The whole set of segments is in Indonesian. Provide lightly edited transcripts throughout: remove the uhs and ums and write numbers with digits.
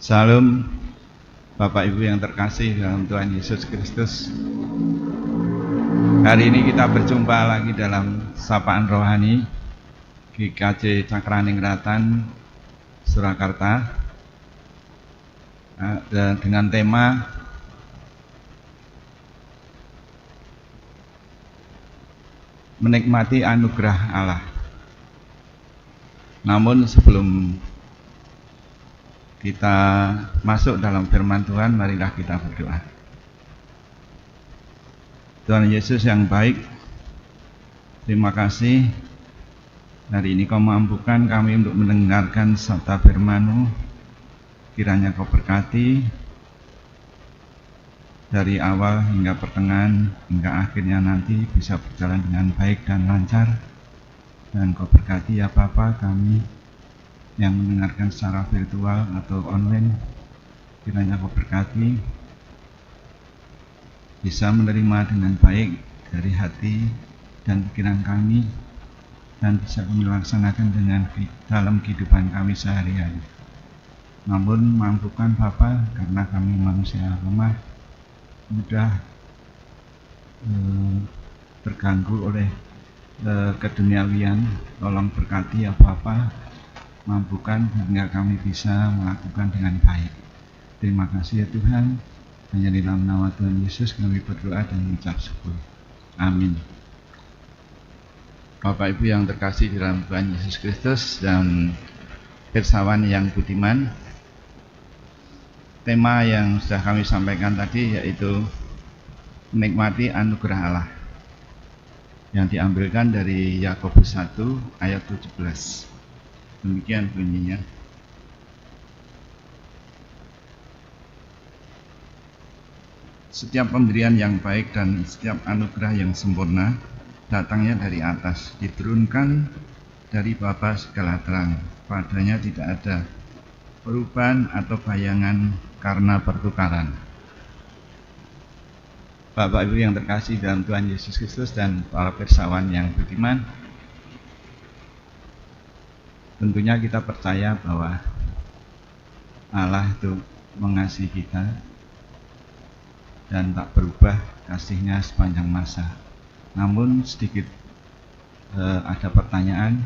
Salam Bapak Ibu yang terkasih dalam Tuhan Yesus Kristus. Hari ini kita berjumpa lagi dalam Sapaan Rohani GKJ Cakraninggratan Surakarta dengan tema menikmati anugerah Allah. Namun sebelum kita masuk dalam firman Tuhan, marilah kita berdoa. Tuhan Yesus yang baik, terima kasih hari ini Kau mampukan kami untuk mendengarkan sabda firman-Mu. Kiranya Kau berkati dari awal hingga pertengahan, hingga akhirnya nanti bisa berjalan dengan baik dan lancar. Dan Kau berkati apa-apa kami yang mendengarkan secara virtual atau online, kiranya Kau berkati bisa menerima dengan baik dari hati dan pikiran kami, dan bisa kami laksanakan dengan dalam kehidupan kami sehari-hari. Namun mampukan Bapa, karena kami manusia lemah, mudah terganggu oleh keduniawian. Tolong berkati ya Bapa, mampukan hingga kami bisa melakukan dengan baik. Terima kasih ya Tuhan. Hanya di dalam nama Tuhan Yesus kami berdoa dan mengucap syukur. Amin. Bapak Ibu yang terkasih di dalam Tuhan Yesus Kristus dan Pirsawan yang budiman, tema yang sudah kami sampaikan tadi yaitu menikmati anugerah Allah, yang diambilkan dari Yakobus 1 ayat 17. Demikian bunyinya. Setiap pemberian yang baik dan setiap anugerah yang sempurna datangnya dari atas, diturunkan dari Bapa segala terang. Padanya tidak ada perubahan atau bayangan karena pertukaran. Bapak Ibu yang terkasih dalam Tuhan Yesus Kristus dan para pirsawan yang budiman, tentunya kita percaya bahwa Allah itu mengasihi kita dan tak berubah kasih-Nya sepanjang masa. Namun sedikit ada pertanyaan,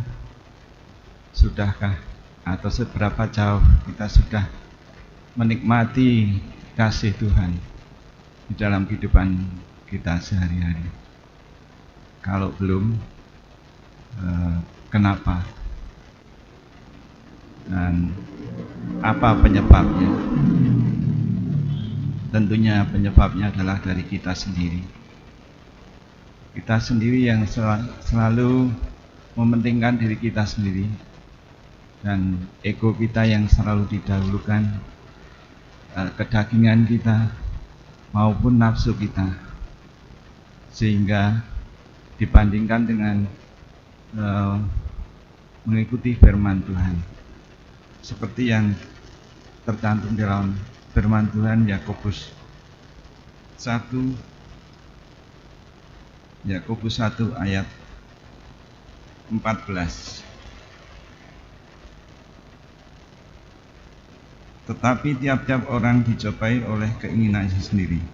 sudahkah atau seberapa jauh kita sudah menikmati kasih Tuhan di dalam kehidupan kita sehari-hari? Kalau belum, kenapa? Dan apa penyebabnya? Tentunya penyebabnya adalah dari kita sendiri. Kita sendiri yang selalu mementingkan diri kita sendiri, dan ego kita yang selalu didahulukan, kedagingan kita maupun nafsu kita, sehingga dibandingkan dengan mengikuti firman Tuhan, seperti yang tercantum dalam firman Tuhan Yakobus 1 ayat 14. Tetapi tiap-tiap orang dicobai oleh keinginannya sendiri,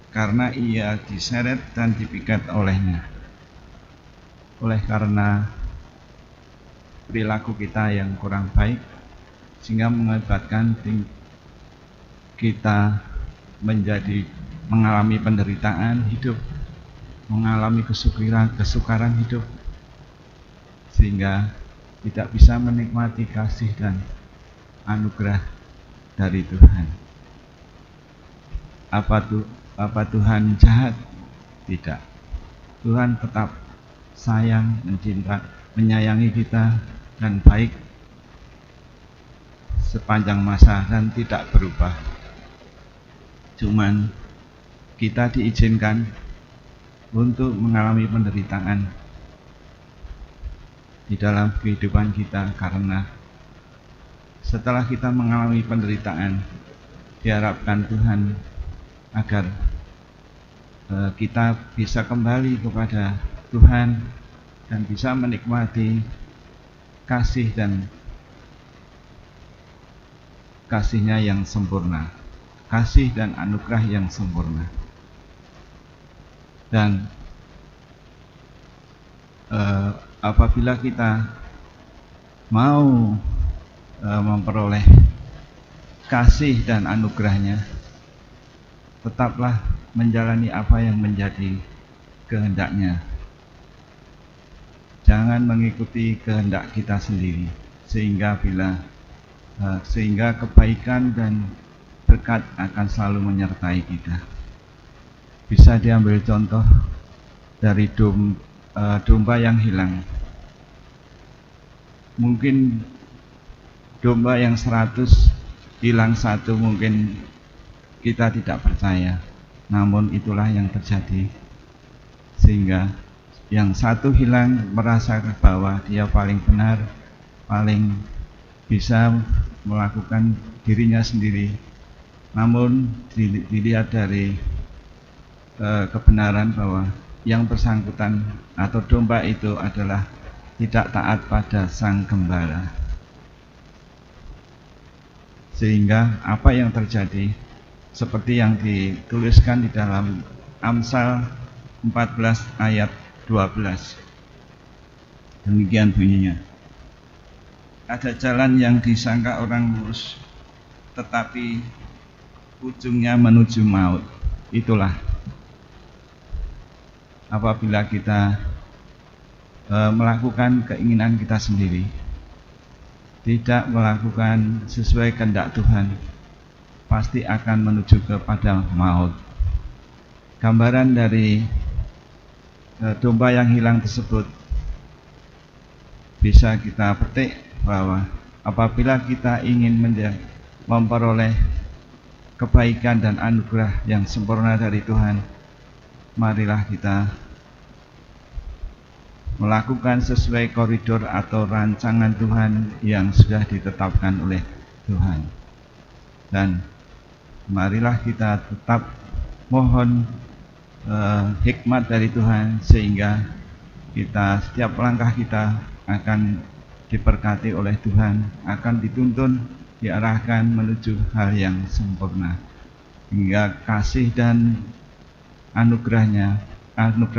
karena ia diseret dan dipikat olehnya. Oleh karena perilaku kita yang kurang baik, sehingga mengakibatkan kita mengalami penderitaan hidup, mengalami kesukaran hidup, sehingga tidak bisa menikmati kasih dan anugerah dari Tuhan. Apa Tuhan jahat? Tidak. Tuhan tetap sayang, menyayangi kita dan baik sepanjang masa dan tidak berubah. Cuman kita diizinkan untuk mengalami penderitaan di dalam kehidupan kita, karena setelah kita mengalami penderitaan, diharapkan Tuhan agar kita bisa kembali kepada Tuhan dan bisa menikmati kasih dan kasih-Nya yang sempurna, kasih dan anugerah yang sempurna. Dan apabila kita mau memperoleh kasih dan anugerah-Nya, tetaplah menjalani apa yang menjadi kehendak-Nya. Jangan mengikuti kehendak kita sendiri, sehingga kebaikan dan berkat akan selalu menyertai kita. Bisa diambil contoh dari domba yang hilang. Mungkin domba yang 100 hilang 1, mungkin kita tidak percaya, namun itulah yang terjadi, sehingga yang 1 hilang merasa bahwa dia paling benar, paling bisa melakukan dirinya sendiri. Namun dilihat dari kebenaran bahwa yang bersangkutan atau domba itu adalah tidak taat pada Sang Gembala, sehingga apa yang terjadi seperti yang dituliskan di dalam Amsal 14 ayat 12. Demikian bunyinya. Ada jalan yang disangka orang lurus, tetapi ujungnya menuju maut. Itulah apabila kita melakukan keinginan kita sendiri, tidak melakukan sesuai kehendak Tuhan, pasti akan menuju kepada maut. Gambaran dari domba yang hilang tersebut bisa kita petik bahwa apabila kita ingin memperoleh kebaikan dan anugerah yang sempurna dari Tuhan, marilah kita melakukan sesuai koridor atau rancangan Tuhan yang sudah ditetapkan oleh Tuhan. Dan marilah kita tetap mohon hikmat dari Tuhan, sehingga setiap langkah kita akan diberkati oleh Tuhan, akan dituntun, diarahkan menuju hal yang sempurna, hingga kasih dan anugerah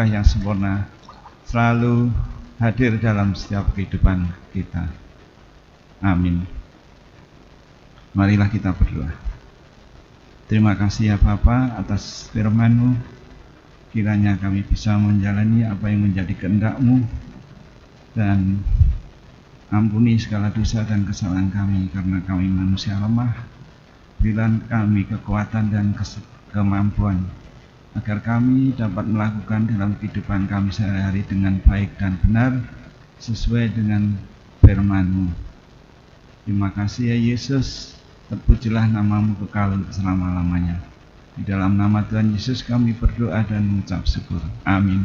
yang sempurna selalu hadir dalam setiap kehidupan kita. Amin. Marilah kita berdoa. Terima kasih ya Bapa atas firman-Mu. Kiranya kami bisa menjalani apa yang menjadi kehendak-Mu, dan ampuni segala dosa dan kesalahan kami, karena kami manusia lemah. Berilah kami kekuatan dan kemampuan agar kami dapat melakukan dalam kehidupan kami sehari-hari dengan baik dan benar sesuai dengan firman-Mu. Terima kasih ya Yesus, terpujilah nama-Mu kekal untuk selama-lamanya. Di dalam nama Tuhan Yesus kami berdoa dan mengucap syukur. Amin.